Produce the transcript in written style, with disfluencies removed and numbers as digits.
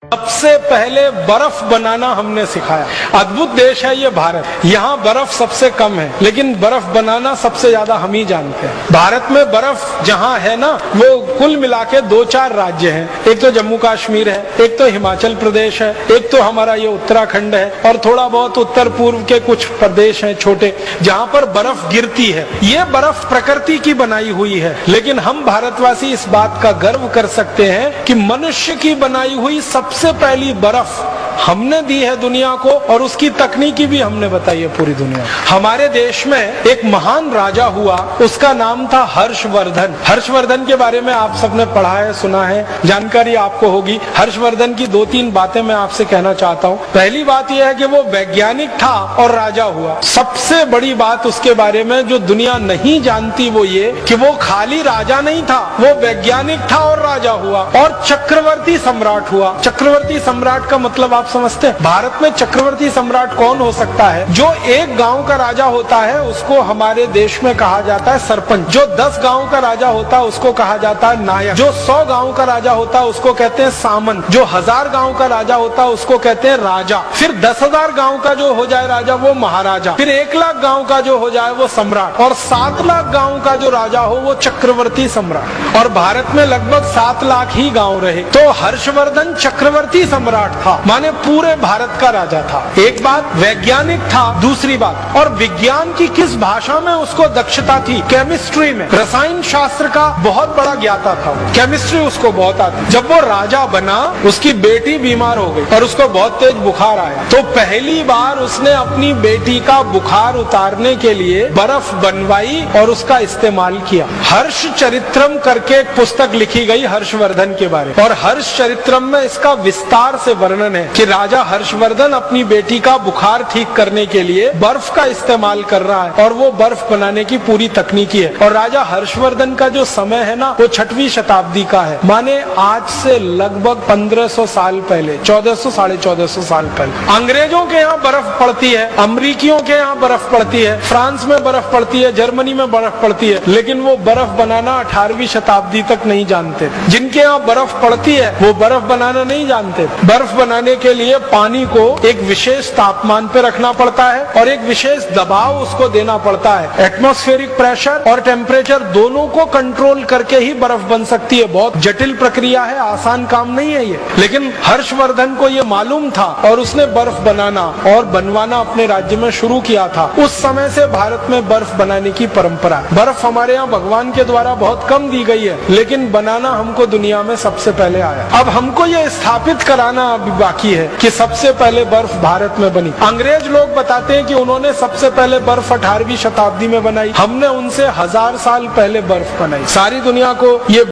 सबसे पहले बर्फ बनाना हमने सिखाया। अद्भुत देश है ये भारत। यहाँ बर्फ सबसे कम है, लेकिन बर्फ बनाना सबसे ज्यादा हम ही जानते हैं। भारत में बर्फ जहाँ है ना, वो कुल मिला के 2-4 राज्य हैं। एक तो जम्मू कश्मीर है, एक तो हिमाचल प्रदेश है, एक तो हमारा ये उत्तराखंड है, और थोड़ा बहुत उत्तर पूर्व के कुछ प्रदेश हैं छोटे, जहाँ पर बर्फ गिरती है। ये बर्फ प्रकृति की बनाई हुई है, लेकिन हम भारतवासी इस बात का गर्व कर सकते हैं कि मनुष्य की बनाई हुई सबसे पहली बर्फ हमने दी है दुनिया को, और उसकी तकनीकी भी हमने बताई है पूरी दुनिया। हमारे देश में एक महान राजा हुआ, उसका नाम था हर्षवर्धन। हर्षवर्धन के बारे में आप सबने पढ़ा है, सुना है, जानकारी आपको होगी। हर्षवर्धन की 2-3 बातें मैं आपसे कहना चाहता हूँ। पहली बात यह है कि वो वैज्ञानिक था और राजा हुआ। सबसे बड़ी बात उसके बारे में जो दुनिया नहीं जानती वो ये कि वो खाली राजा नहीं था, वो वैज्ञानिक था और राजा हुआ, और चक्रवर्ती सम्राट हुआ। चक्रवर्ती सम्राट का मतलब आप समझते हैं? भारत में चक्रवर्ती सम्राट कौन हो सकता है? जो एक गांव का राजा होता है उसको हमारे देश में कहा जाता है सरपंच। जो 10 गांव का राजा होता है उसको कहा जाता है नायक। जो 100 गांव का राजा होता है उसको कहते हैं सामंत। जो 1000 गांव का राजा होता है उसको कहते हैं राजा। फिर 10,000 गांव का जो हो जाए राजा वो महाराजा। फिर 1 लाख गांव का जो हो जाए वो सम्राट, और 7 लाख गांव का जो राजा हो वो चक्रवर्ती सम्राट। और भारत में लगभग 7 लाख ही गांव रहे, तो हर्षवर्धन चक्रवर्ती सम्राट था, माने पूरे भारत का राजा था। एक बात, वैज्ञानिक था। दूसरी बात, और विज्ञान की किस भाषा में उसको दक्षता थी? केमिस्ट्री में। रसायन शास्त्र का बहुत बड़ा ज्ञाता था वो। केमिस्ट्री उसको बहुत आती। जब वो राजा बना, उसकी बेटी बीमार हो गई और उसको बहुत तेज बुखार आया, तो पहली बार उसने अपनी बेटी का बुखार उतारने के लिए बर्फ बनवाई और उसका इस्तेमाल किया। हर्ष चरित्रम करके एक पुस्तक लिखी गई हर्षवर्धन के बारे में, और हर्ष चरित्रम में इसका विस्तार से वर्णन है कि राजा हर्षवर्धन अपनी बेटी का बुखार ठीक करने के लिए बर्फ का इस्तेमाल कर रहा है, और वो बर्फ बनाने की पूरी तकनीकी है। और राजा हर्षवर्धन का जो समय है ना, वो 6वीं शताब्दी का है, माने आज से लगभग 1500 साल पहले, 1400 साढ़े 1400 साल पहले। अंग्रेजों के यहाँ बर्फ पड़ती है, अमरीकियों के यहाँ बर्फ पड़ती है, फ्रांस में बर्फ पड़ती है, जर्मनी में बर्फ पड़ती है, लेकिन वो बर्फ बनाना 18वीं शताब्दी तक नहीं जानते। जिनके यहाँ बर्फ पड़ती है वो बर्फ बनाना नहीं जानते। बर्फ बनाने के लिए पानी को एक विशेष तापमान पे रखना पड़ता है और एक विशेष दबाव उसको देना पड़ता है। एटमॉस्फेरिक प्रेशर और टेम्परेचर दोनों को कंट्रोल करके ही बर्फ बन सकती है। बहुत जटिल प्रक्रिया है, आसान काम नहीं है ये, लेकिन हर्षवर्धन को ये मालूम था और उसने बर्फ बनाना और बनवाना अपने राज्य में शुरू किया था। उस समय से भारत में बर्फ बनाने की परंपरा। बर्फ हमारे यहाँ भगवान के द्वारा बहुत कम दी गई है, लेकिन बनाना हमको दुनिया में सबसे पहले आया। अब हमको ये स्थापित कराना अभी बाकी है कि सबसे पहले बर्फ भारत में बनी। अंग्रेज लोग बताते हैं कि उन्होंने सबसे पहले बर्फ 18वीं शताब्दी में बनाई। हमने उनसे 1000 साल पहले बर्फ बनाई। सारी दुनिया को ये